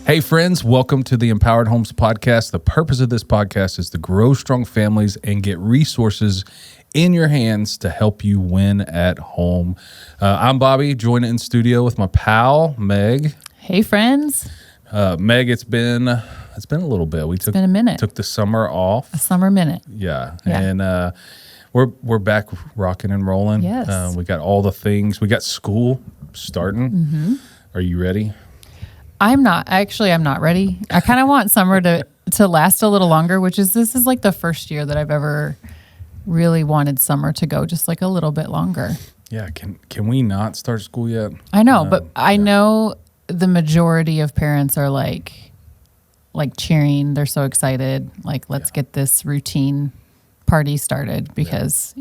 Hey friends, welcome to the Empowered Homes Podcast. The purpose of this podcast is to grow strong families and get resources in your hands to help you win at home. I'm Bobby, joined in studio with my pal, Meg. Hey friends. Meg, it's been a little bit. It's been a minute. Took the summer off. A summer minute. Yeah. And we're back rocking and rolling. Yes. We got all the things. We got school starting. Mm-hmm. Are you ready? I'm not ready. I kind of want summer to last a little longer, this is like the first year that I've ever really wanted summer to go just like a little bit longer. Yeah. Can we not start school yet? I know, but I know the majority of parents are like cheering. They're so excited. Like, let's get this routine party started because,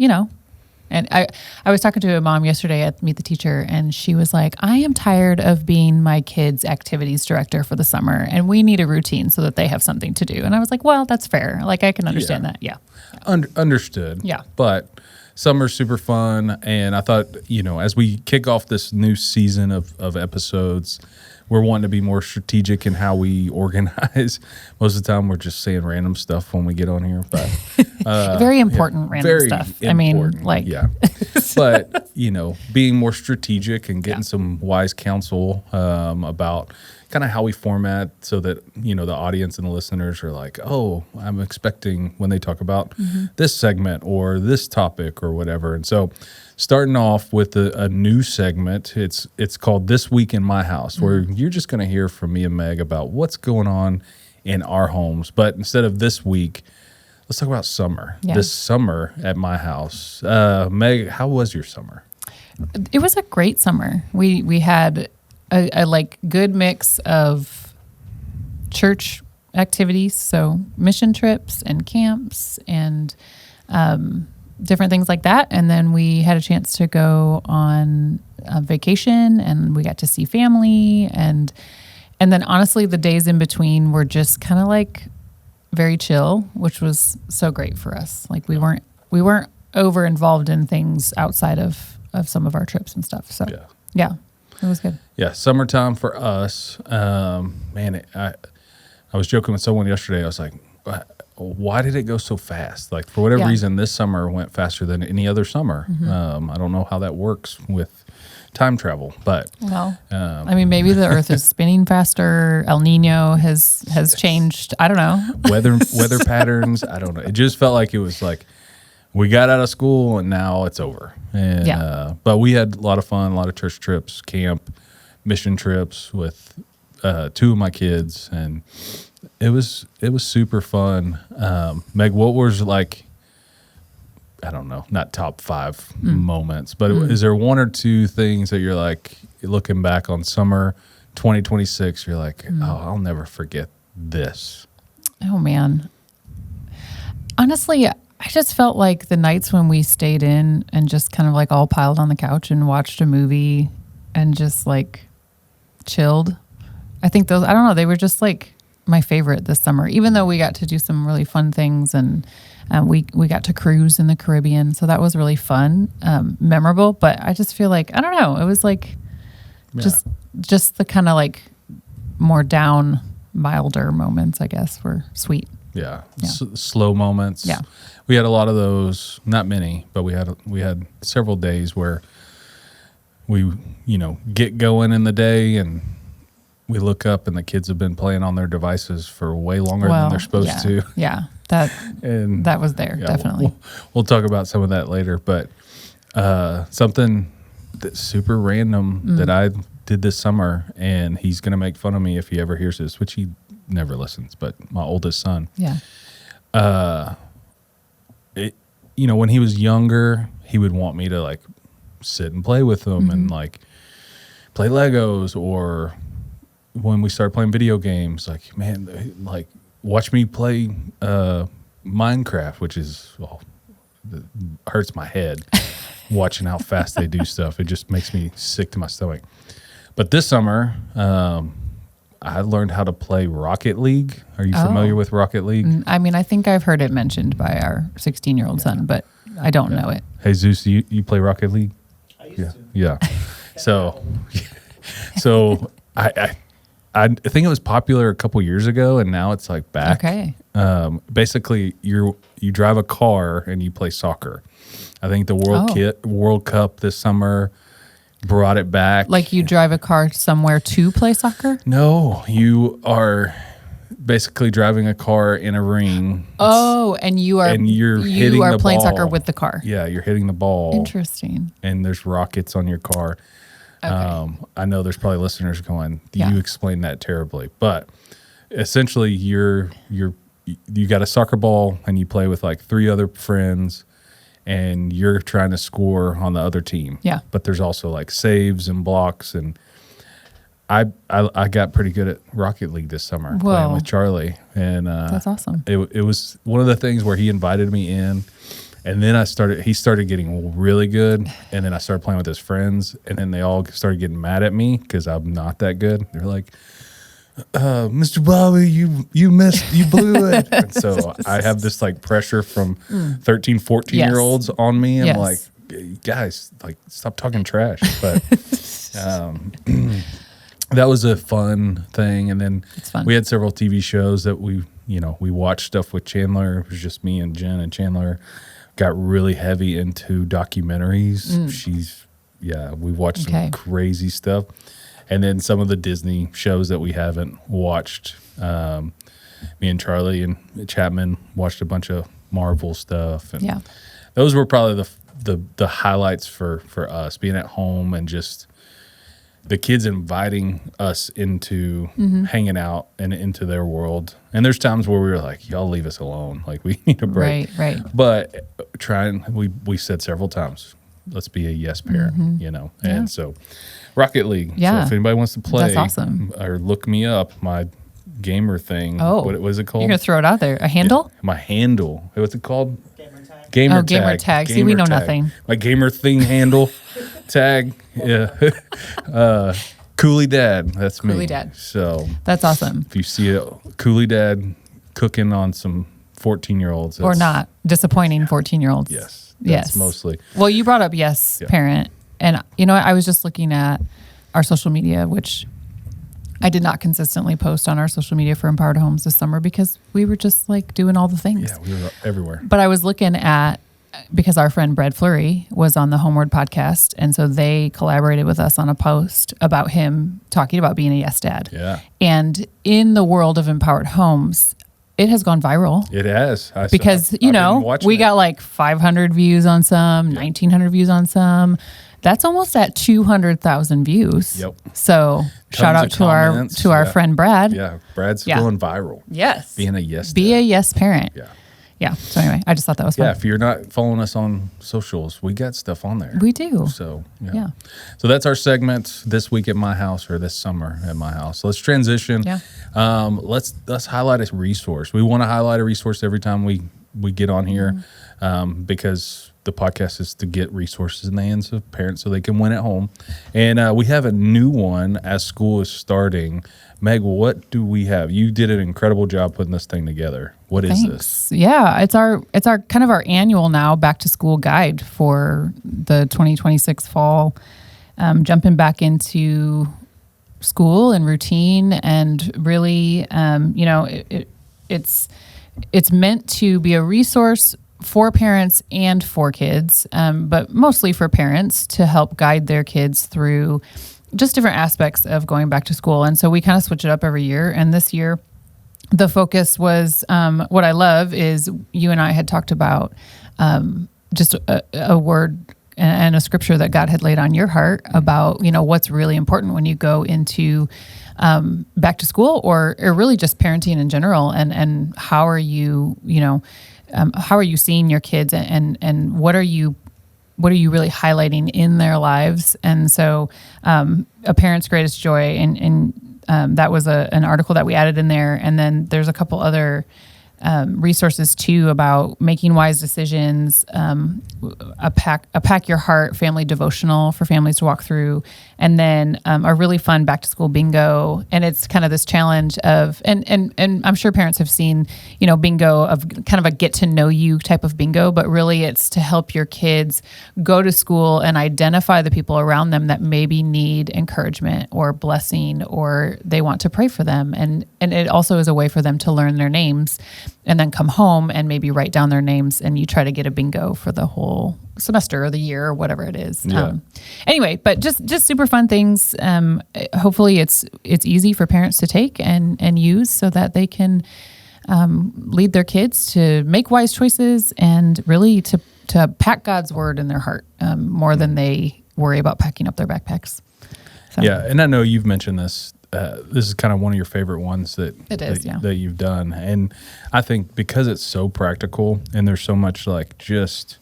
and I was talking to a mom yesterday at Meet the Teacher, and she was like, I am tired of being my kids' activities director for the summer, and we need a routine so that they have something to do. And I was like, well, that's fair. Like, I can understand that. Yeah. Understood. Yeah. But summer's super fun, and I thought, as we kick off this new season of episodes, we're wanting to be more strategic in how we organize. Most of the time, we're just saying random stuff when we get on here, but very important random stuff. But being more strategic and getting some wise counsel about kind of how we format so that the audience and the listeners are like, oh, I'm expecting when they talk about this segment or this topic or whatever. And so starting off with a new segment, it's called This Week in My House, where you're just going to hear from me and Meg about what's going on in our homes. But instead of this week, let's talk about summer. Yeah. This summer at my house. Meg, how was your summer? It was a great summer. We had a good mix of church activities, so mission trips and camps and different things like that. And then we had a chance to go on a vacation, and we got to see family. And then honestly, the days in between were just kind of like very chill, which was so great for us. Like we weren't over involved in things outside of some of our trips and stuff. So yeah. It was good. Yeah, summertime for us. I was joking with someone yesterday. I was like, why did it go so fast? Like, for whatever reason, this summer went faster than any other summer. I don't know how that works with time travel, but maybe the Earth is spinning faster. El Nino has changed. I don't know. Weather patterns. I don't know. It just felt like it was like we got out of school and now it's over. And but we had a lot of fun, a lot of church trips, camp, mission trips with two of my kids, and it was super fun. Meg, what was like, I don't know, not top 5 moments, but is there one or two things that you're like, looking back on summer 2026, you're like, oh, I'll never forget this? Oh man. Honestly, I just felt like the nights when we stayed in and just kind of like all piled on the couch and watched a movie and just like chilled. I think those, I don't know, they were just like my favorite this summer, even though we got to do some really fun things, and we got to cruise in the Caribbean. So that was really fun, memorable, but I just feel like, I don't know, it was like just the kind of like more down, milder moments, I guess, were sweet. Yeah. Slow moments. Yeah. We had a lot of those, not many, but we had several days where we, get going in the day and we look up and the kids have been playing on their devices for way longer than they're supposed to. Yeah. That was there, definitely. We'll talk about some of that later, but something that's super random that I did this summer, and he's going to make fun of me if he ever hears this, which he never listens, but my oldest son. Yeah. When he was younger, he would want me to like sit and play with him and like play Legos, or when we started playing video games, like, man, like watch me play Minecraft, which is, hurts my head watching how fast they do stuff. It just makes me sick to my stomach. But this summer, I learned how to play Rocket League. Are you familiar with Rocket League? I mean, I think I've heard it mentioned by our 16-year-old son, but I don't know it. Hey, Zeus, you play Rocket League? I used to. Yeah. So I I think it was popular a couple years ago, and now it's like back. Okay. Basically, you drive a car and you play soccer. I think the World Cup this summer brought it back. Like you drive a car somewhere to play soccer? No, you are basically driving a car in a ring. Oh, and you're hitting the playing ball. soccer with the car. Yeah, you're hitting the ball. Interesting. And there's rockets on your car. Okay. I know there's probably listeners going, Yeah. you explained that terribly. But essentially you got a soccer ball and you play with like 3 other friends and you're trying to score on the other team. Yeah. But there's also like saves and blocks, and I got pretty good at Rocket League this summer playing with Charlie, and that's awesome. It was one of the things where he invited me in, and then he started getting really good, and then I started playing with his friends, and then they all started getting mad at me because I'm not that good. They're like, Mr. Bobby, you missed, you blew it. And so I have this like pressure from 13, 14-year-olds on me. I'm like, guys, like, stop talking trash. But that was a fun thing. And then we had several TV shows that we watched stuff with Chandler. It was just me and Jen, and Chandler got really heavy into documentaries. We watched some crazy stuff. And then some of the Disney shows that we haven't watched. Me and Charlie and Chapman watched a bunch of Marvel stuff. And those were probably the highlights for us, being at home and just the kids inviting us into hanging out and into their world. And there's times where we were like, y'all leave us alone. Like, we need a break. Right. But we said several times, let's be a yes parent, And so Rocket League. Yeah. So if anybody wants to play, that's awesome. Or look me up, my gamer thing. Oh. What was it called? You're going to throw it out there. A handle? My handle. What's it called? Gamer tag. See, we know nothing. My gamer thing handle tag. Yeah. Cooley Dad. That's me. Cooley Dad. So that's awesome. If you see a Cooley Dad cooking on some 14-year-olds. Or not. Disappointing 14-year-olds. Yes. Yes. Mostly. Well, you brought up parent. And I was just looking at our social media, which I did not consistently post on our social media for Empowered Homes this summer because we were just like doing all the things. Yeah, we were everywhere. But I was looking at, because our friend Brad Fleury was on the Homeward podcast, and so they collaborated with us on a post about him talking about being a yes dad. Yeah. And in the world of Empowered Homes, it has gone viral. It has. Because, we got like 500 views on some, 1,900 views on some. That's almost at 200,000 views. Yep. So shout out to our friend Brad. Yeah, Brad's going viral. Yes. Being a yes Be dad. a yes parent. Yeah. Yeah. So anyway, I just thought that was fun. Yeah, if you're not following us on socials, we got stuff on there. We do. So yeah. So that's our segment this week at my house, or this summer at my house. So let's transition. Yeah. Let's highlight a resource. We want to highlight a resource every time we get on here, because the podcast is to get resources in the hands of parents so they can win at home. And we have a new one as school is starting. Meg, what do we have? You did an incredible job putting this thing together. What is this? Yeah, it's our kind of our annual now back to school guide for the 2026 fall, jumping back into school and routine, and really, it's meant to be a resource for parents and for kids, but mostly for parents to help guide their kids through just different aspects of going back to school. And so we kind of switch it up every year. And this year, the focus was, what I love is you and I had talked about just a word and a scripture that God had laid on your heart about, what's really important when you go into back to school, or really just parenting in general, and how are you, how are you seeing your kids, and what are you really highlighting in their lives? And so a parent's greatest joy, and that was an article that we added in there. And then there's a couple other resources too about making wise decisions, a Pack Your Heart family devotional for families to walk through, and then a really fun back to school bingo. And it's kind of this challenge of, and I'm sure parents have seen, bingo of kind of a get to know you type of bingo, but really it's to help your kids go to school and identify the people around them that maybe need encouragement or blessing, or they want to pray for them. And it also is a way for them to learn their names and then come home and maybe write down their names, and you try to get a bingo for the whole semester or the year or whatever it is. Yeah. Anyway, but just super fun things. Hopefully it's easy for parents to take and use so that they can lead their kids to make wise choices and really to pack God's word in their heart more than they worry about packing up their backpacks. So. Yeah, and I know you've mentioned this. This is kind of one of your favorite ones that you've done. And I think because it's so practical and there's so much like just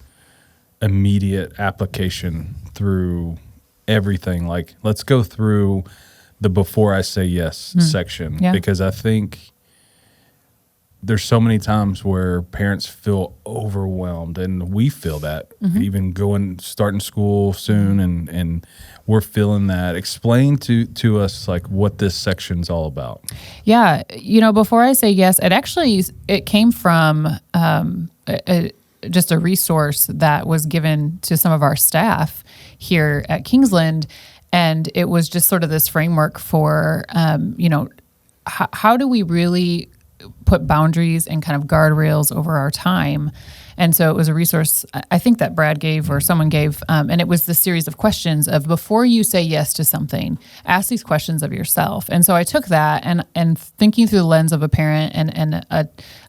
immediate application through everything. Like, let's go through the before I say yes section, because I think there's so many times where parents feel overwhelmed, and we feel that even starting school soon, and we're feeling that. Explain to us like what this section's all about. Yeah. Before I say yes, it came from just a resource that was given to some of our staff here at Kingsland. And it was just sort of this framework for, how do we really put boundaries and kind of guardrails over our time. And so it was a resource I think that Brad gave or someone gave, and it was the series of questions of before you say yes to something, ask these questions of yourself. And so I took that and thinking through the lens of a parent and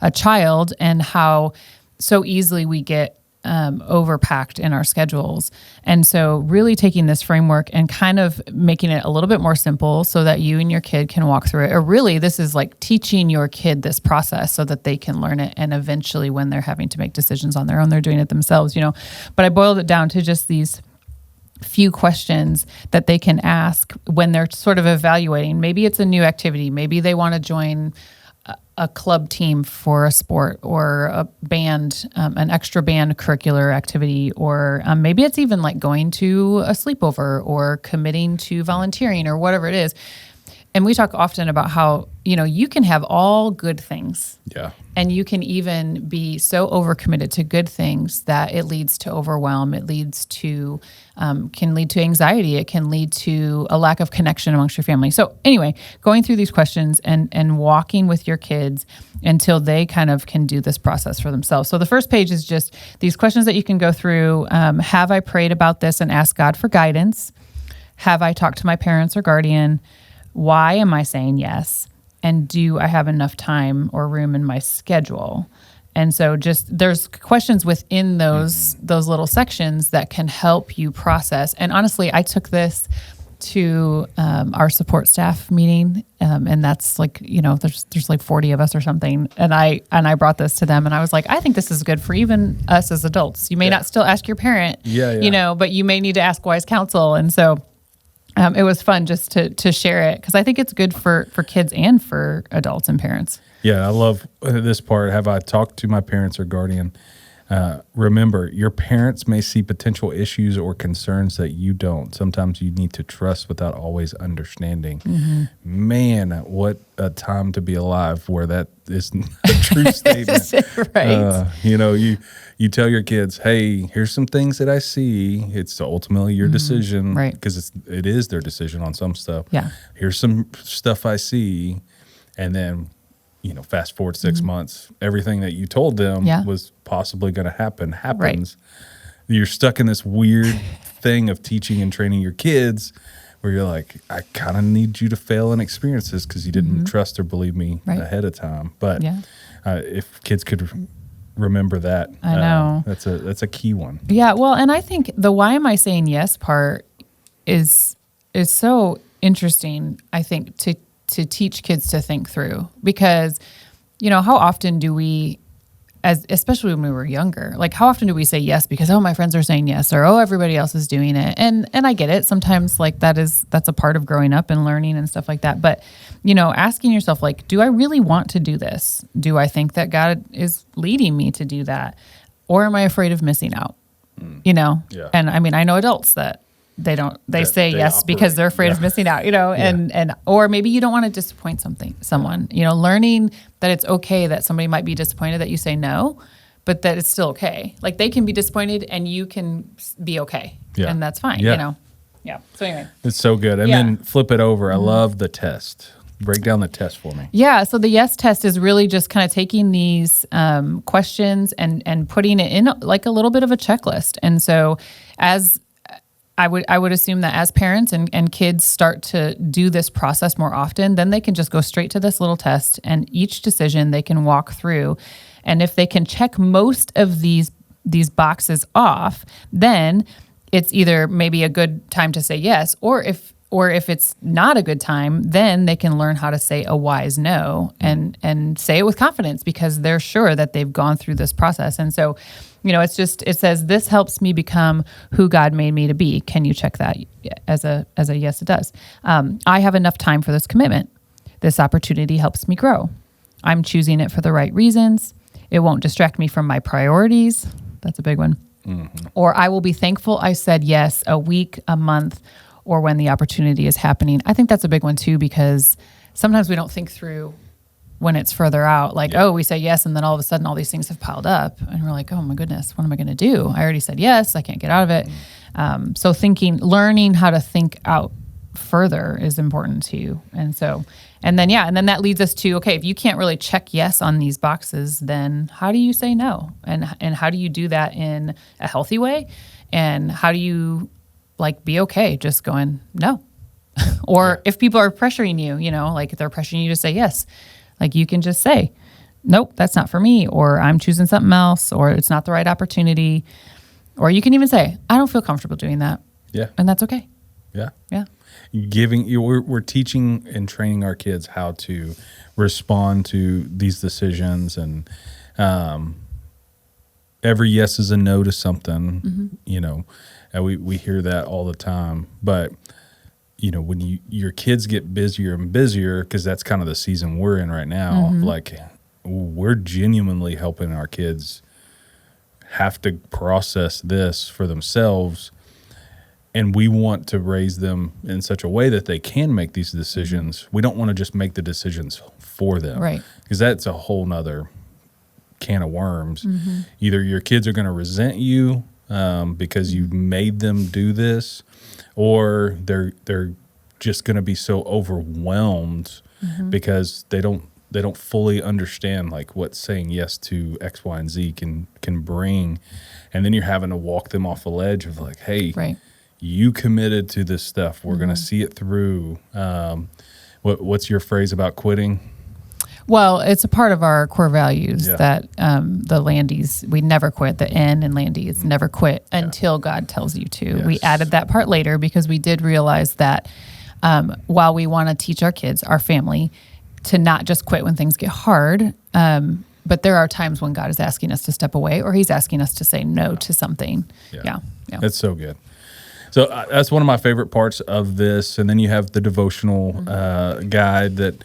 a child, and how so easily we get overpacked in our schedules. And so really taking this framework and kind of making it a little bit more simple so that you and your kid can walk through it. Or really, this is like teaching your kid this process so that they can learn it. And eventually when they're having to make decisions on their own, they're doing it themselves, But I boiled it down to just these few questions that they can ask when they're sort of evaluating. Maybe it's a new activity. Maybe they want to join a club team for a sport, or a band, an extra band curricular activity, or maybe it's even like going to a sleepover or committing to volunteering or whatever it is. And we talk often about how, you can have all good things. Yeah. And you can even be so overcommitted to good things that it leads to overwhelm. It leads to, can lead to anxiety. It can lead to a lack of connection amongst your family. So anyway, going through these questions and walking with your kids until they kind of can do this process for themselves. So the first page is just these questions that you can go through. Have I prayed about this and asked God for guidance? Have I talked to my parents or guardian? Why am I saying yes? And do I have enough time or room in my schedule? And so just there's questions within those little sections that can help you process. And honestly, I took this to our support staff meeting, and that's like, there's like 40 of us or something. And I brought this to them, and I was like, I think this is good for even us as adults. You may not still ask your parent, but you may need to ask wise counsel. And so it was fun just to share it, because I think it's good for kids and for adults and parents. Yeah, I love this part. Have I talked to my parents or guardian? Remember, your parents may see potential issues or concerns that you don't. Sometimes you need to trust without always understanding. Man, what a time to be alive where that is a true statement. Right. You tell your kids, hey, here's some things that I see. It's ultimately your decision, right? Because it is their decision on some stuff. Yeah. Here's some stuff I see, and then fast forward 6 months, everything that you told them was possibly going to happens. Right. You're stuck in this weird thing of teaching and training your kids, where you're like, I kind of need you to fail and experience this because you didn't trust or believe me ahead of time. But if kids could remember that, I know that's a key one. Yeah, well, and I think the why am I saying yes part is so interesting, I think, to teach kids to think through, because how often do we especially when we were younger, like how often do we say yes because, oh, my friends are saying yes, or, oh, everybody else is doing it. And I get it. Sometimes like that's a part of growing up and learning and stuff like that. But, asking yourself, like, do I really want to do this? Do I think that God is leading me to do that? Or am I afraid of missing out? Yeah. And I mean, I know adults that they say yes because they're afraid of missing out, and or maybe you don't want to disappoint someone, learning that it's okay that somebody might be disappointed that you say no, but that it's still okay. Like they can be disappointed and you can be okay. And that's fine, Yeah. So anyway. It's so good. And then flip it over. I love the test. Break down the test for me. Yeah. So the yes test is really just kind of taking these questions and putting it in like a little bit of a checklist. And so as I would assume that as parents and kids start to do this process more often, then they can just go straight to this little test, and each decision they can walk through. And if they can check most of these boxes off, then it's either maybe a good time to say yes, or if it's not a good time, then they can learn how to say a wise no and say it with confidence because they're sure that they've gone through this process. And so, it says, this helps me become who God made me to be. Can you check that as a yes, it does. I have enough time for this commitment. This opportunity helps me grow. I'm choosing it for the right reasons. It won't distract me from my priorities. That's a big one. Mm-hmm. Or I will be thankful I said yes a week, a month, or when the opportunity is happening. I think that's a big one too, because sometimes we don't think through when it's further out, like, oh, we say yes, and then all of a sudden all these things have piled up, and we're like, oh my goodness, what am I going to do? I already said yes, I can't get out of it. So learning how to think out further is important too. And then that leads us to, okay, if you can't really check yes on these boxes, then how do you say no? And how do you do that in a healthy way? And how do you be okay just going no? Or if people are pressuring you, like if they're pressuring you to say yes, like you can just say, nope, that's not for me, or I'm choosing something else, or it's not the right opportunity. Or you can even say, I don't feel comfortable doing that. Yeah. And that's okay. Yeah. Yeah. We're teaching and training our kids how to respond to these decisions, and every yes is a no to something, and we hear that all the time. But when your kids get busier and busier, because that's kind of the season we're in right now, like we're genuinely helping our kids have to process this for themselves. And we want to raise them in such a way that they can make these decisions. We don't want to just make the decisions for them. Right. Because that's a whole nother can of worms. Either your kids are going to resent you because you made them do this, or they're just going to be so overwhelmed because they don't fully understand like what saying yes to X, Y, and Z can bring. And then you're having to walk them off a ledge of like, hey, right. You committed to this stuff. We're going to see it through. What's your phrase about quitting? Well, it's a part of our core values that the Landis, we never quit. The N in Landi is never quit until God tells you to. Yes. We added that part later because we did realize that while we want to teach our kids, our family, to not just quit when things get hard, but there are times when God is asking us to step away, or he's asking us to say no to something. Yeah. That's so good. So that's one of my favorite parts of this. And then you have the devotional guide that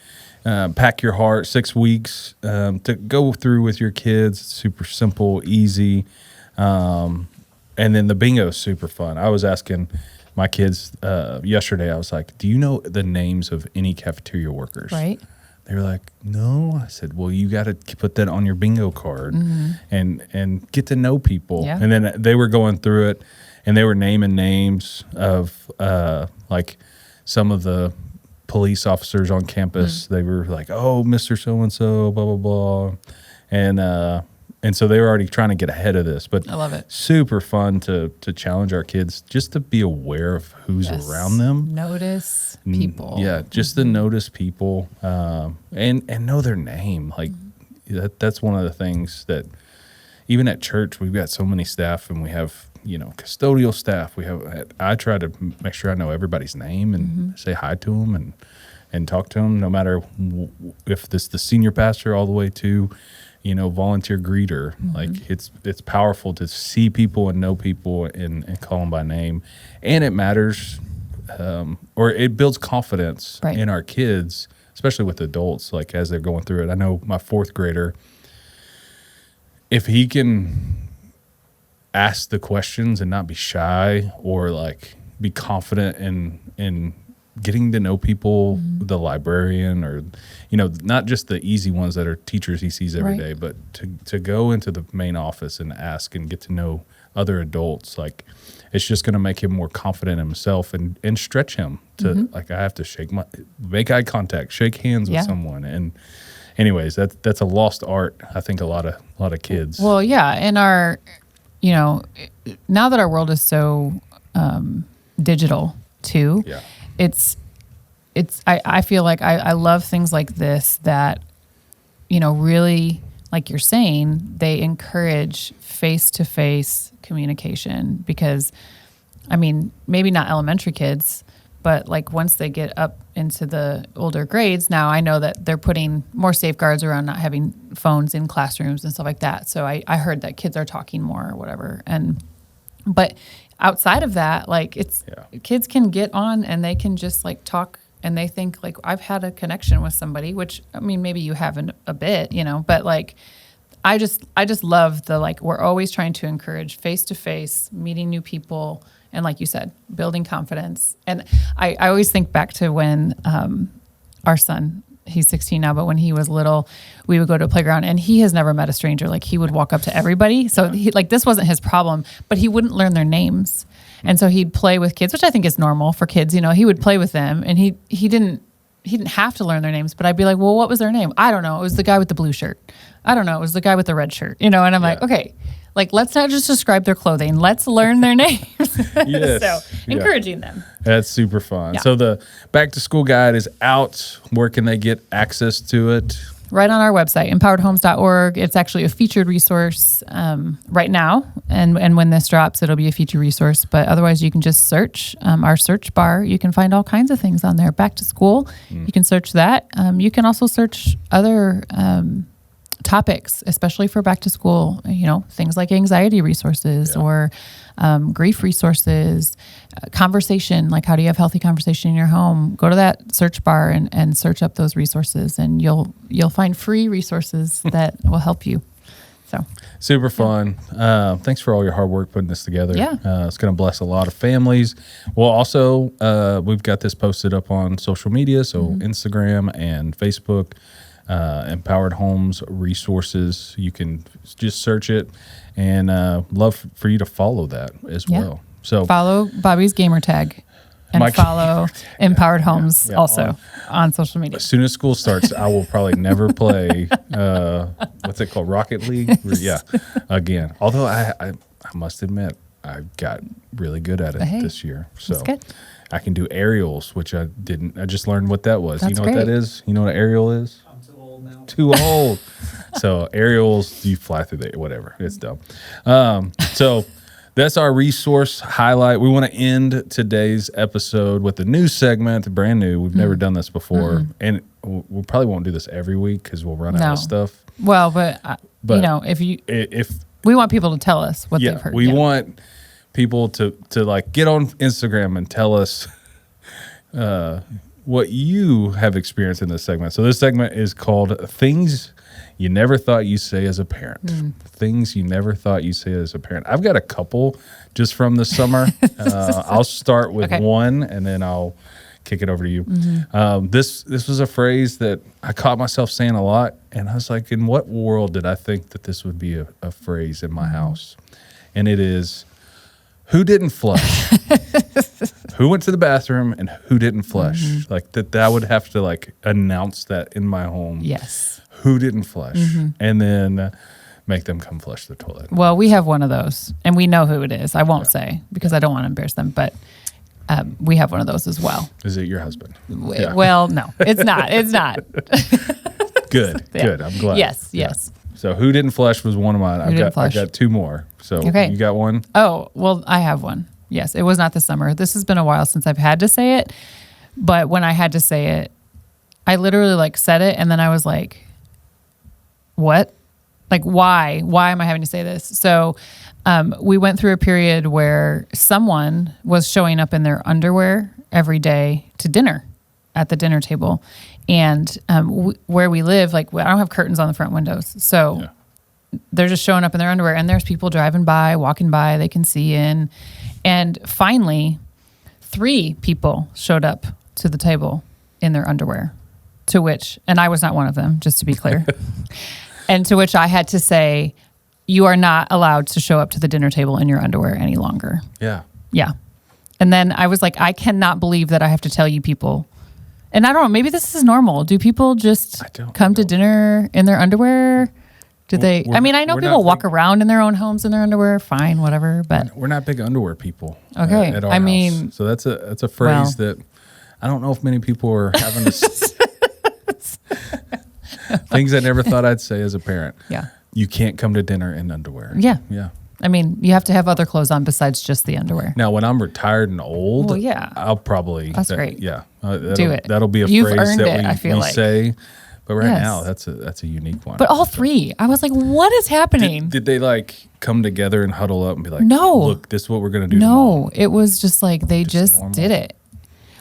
Pack Your Heart, 6 weeks to go through with your kids. Super simple, easy. And then the bingo is super fun. I was asking my kids yesterday, I was like, do you know the names of any cafeteria workers? Right. They were like, no. I said, well, you got to put that on your bingo card and get to know people. Yeah. And then they were going through it, and they were naming names of like some of the police officers on campus. They were like, oh, Mr. So-and-so, blah, blah, blah. And so they were already trying to get ahead of this. But I love it. Super fun to challenge our kids just to be aware of who's around them. Notice people. Yeah, just to notice people and know their name. Like that's one of the things that even at church, we've got so many staff, and we have, custodial staff. I try to make sure I know everybody's name and say hi to them and talk to them, no matter if this the senior pastor all the way to, volunteer greeter. Like it's powerful to see people and know people and call them by name. And it matters, or it builds confidence in our kids, especially with adults, like as they're going through it. I know my 4th grader, if he can ask the questions and not be shy or like be confident in getting to know people, the librarian, or, not just the easy ones that are teachers he sees every day, but to go into the main office and ask and get to know other adults, like it's just going to make him more confident in himself and stretch him to like, I have to make eye contact, shake hands with someone. And anyways, that's a lost art. I think a lot of kids. Well, yeah. And our, now that our world is so digital too, I feel like I love things like this that, really, like you're saying, they encourage face-to-face communication because, maybe not elementary kids, but like once they get up into the older grades, now I know that they're putting more safeguards around not having phones in classrooms and stuff like that. So I heard that kids are talking more or whatever. But outside of that, like kids can get on and they can just like talk and they think like I've had a connection with somebody, which maybe you haven't a bit, but like I just love the like we're always trying to encourage face-to-face, meeting new people, and like you said, building confidence. And I always think back to when our son, he's 16 now, but when he was little, we would go to a playground and he has never met a stranger. Like he would walk up to everybody. So this wasn't his problem, but he wouldn't learn their names. And so he'd play with kids, which I think is normal for kids. He would play with them and he didn't have to learn their names, but I'd be like, well, what was their name? I don't know. It was the guy with the blue shirt. I don't know. It was the guy with the red shirt, and I'm like, okay, like, let's not just describe their clothing. Let's learn their names. Yes. So encouraging them. That's super fun. Yeah. So the back to school guide is out. Where can they get access to it? Right on our website, empoweredhomes.org. It's actually a featured resource right now. And when this drops, it'll be a featured resource. But otherwise, you can just search our search bar. You can find all kinds of things on there. Back to school, you can search that. You can also search other topics, especially for back to school, things like anxiety resources or grief resources, conversation, like how do you have healthy conversation in your home? Go to that search bar and search up those resources, and you'll find free resources that will help you. So super fun. Thanks for all your hard work putting this together. Yeah. It's going to bless a lot of families. Well, also, we've got this posted up on social media, so Instagram and Facebook. Empowered Homes Resources. You can just search it, and love for you to follow that as well. So follow Bobby's gamer tag and follow Empowered Homes also on social media. As soon as school starts, I will probably never play what's it called, Rocket League? Again. Although I must admit I got really good at it this year. So that's good. I can do aerials, which I didn't. I just learned what that was. That's you know great. what that is? You know what an aerial is? Too old. So aerials, you fly through there, whatever. It's dumb. So that's our resource highlight. We want to end today's episode with a new segment, brand new. We've never done this before. And we probably won't do this every week because we'll run out of stuff. Well, but if we want people to tell us what they've heard. We want people to like get on Instagram and tell us what you have experienced in this segment. So this segment is called Things You Never Thought You Say as a Parent. Things you never thought you say as a parent. I've got a couple just from the summer. I'll start with one, and then I'll kick it over to you. This was a phrase that I caught myself saying a lot, and I was like, in what world did I think that this would be a phrase in my house? And it is, who didn't flush? Who went to the bathroom and who didn't flush? Like that I would have to like announce that in my home. Yes. Who didn't flush? And then make them come flush the toilet. Well, we have one of those, and we know who it is. I won't say because I don't want to embarrass them, but we have one of those as well. Is it your husband? Well, no, it's not. It's not. Good. I'm glad. Yes. So who didn't flush was one of mine. I got two more. So you got one? Oh, well, I have one. Yes, it was not this summer. This has been a while since I've had to say it. But when I had to say it, I literally like said it, and then I was like, what? Like, why am I having to say this? So we went through a period where someone was showing up in their underwear every day to dinner at the dinner table. And where we live, like, I don't have curtains on the front windows. So they're just showing up in their underwear, and there's people driving by, walking by, they can see in. And finally, 3 people showed up to the table in their underwear, to which, and I was not one of them, just to be clear. And to which I had to say, you are not allowed to show up to the dinner table in your underwear any longer. Yeah. Yeah. And then I was like, I cannot believe that I have to tell you people. And I don't know, maybe this is normal. Do people just come to dinner in their underwear? Do they? I mean, I know people walk around in their own homes in their underwear. Fine, whatever. But we're not big underwear people. Okay. At our I house. mean, so that's a phrase that I don't know if many people are having to things I never thought I'd say as a parent. Yeah. You can't come to dinner in underwear. Yeah. Yeah. I mean, you have to have other clothes on besides just the underwear. Now, when I'm retired and old, well, yeah, I'll probably great. Yeah, Do it. That'll be a You've phrase earned that it, I feel we like. say. But right now, that's a unique one. But all 3, I was like, what is happening? Did they like come together and huddle up and be like, no, look, this is what we're gonna do? No, it was just like they just did it.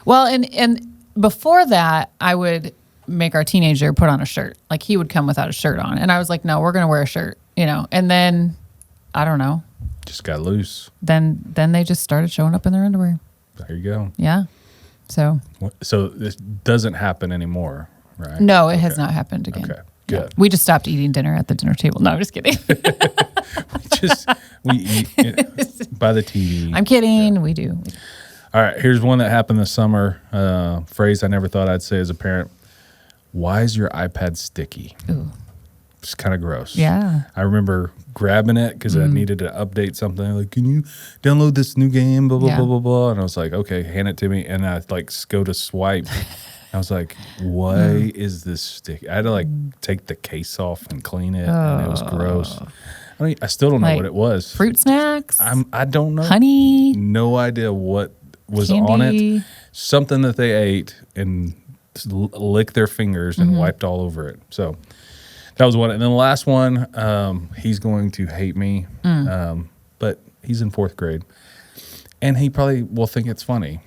Well, and before that, I would make our teenager put on a shirt. Like, he would come without a shirt on, and I was like, no, we're gonna wear a shirt, And then I don't know. Just got loose. Then they just started showing up in their underwear. There you go. Yeah. So this doesn't happen anymore, right? No, it has not happened again. Okay, good. Yeah. We just stopped eating dinner at the dinner table. No, I'm just kidding. we eat by the TV. I'm kidding. Yeah. We do. All right, here's one that happened this summer. Phrase I never thought I'd say as a parent. Why is your iPad sticky? Ooh. It's kind of gross. Yeah. I remember grabbing it because I needed to update something. Like, can you download this new game? Blah, blah, blah, blah, blah. And I was like, okay, hand it to me. And I go to swipe. I was like, why is this sticky? I had to take the case off and clean it. And it was gross. I still don't know what it was. Fruit snacks? I don't know. Honey? No idea what was candy. on it. Something that they ate and licked their fingers and wiped all over it. So that was one. And then the last one, he's going to hate me, but he's in 4th grade. And he probably will think it's funny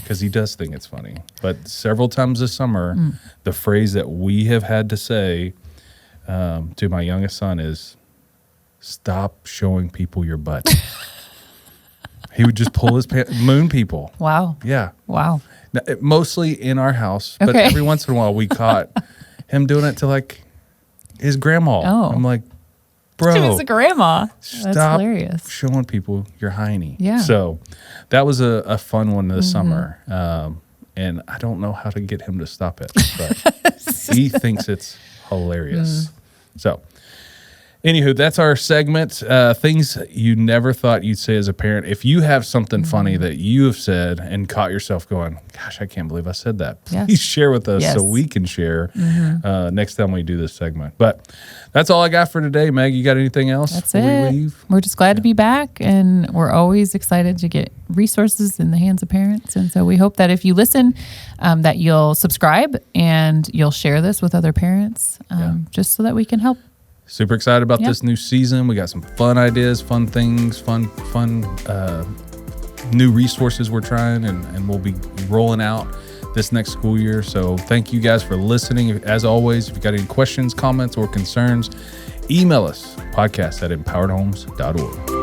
because he does think it's funny. But several times this summer, the phrase that we have had to say to my youngest son is, stop showing people your butt. He would just pull his pants, moon people. Wow. Yeah. Wow. Now, mostly in our house, but every once in a while we caught him doing it to his grandma. Oh. I'm like, bro, It's a grandma. That's stop hilarious. showing people your hiney. Yeah. So that was a fun one this summer. And I don't know how to get him to stop it, but he thinks it's hilarious. So anywho, that's our segment. Things you never thought you'd say as a parent. If you have something funny that you have said and caught yourself going, gosh, I can't believe I said that. Please share with us so we can share next time we do this segment. But that's all I got for today. Meg, you got anything else? That's it. We're just glad to be back, and we're always excited to get resources in the hands of parents. And so we hope that if you listen, that you'll subscribe and you'll share this with other parents, just so that we can help. Super excited about this new season. We got some fun ideas, fun things, fun new resources we're trying, and we'll be rolling out this next school year. So thank you guys for listening. As always, if you've got any questions, comments, or concerns, email us, podcast@empoweredhomes.org.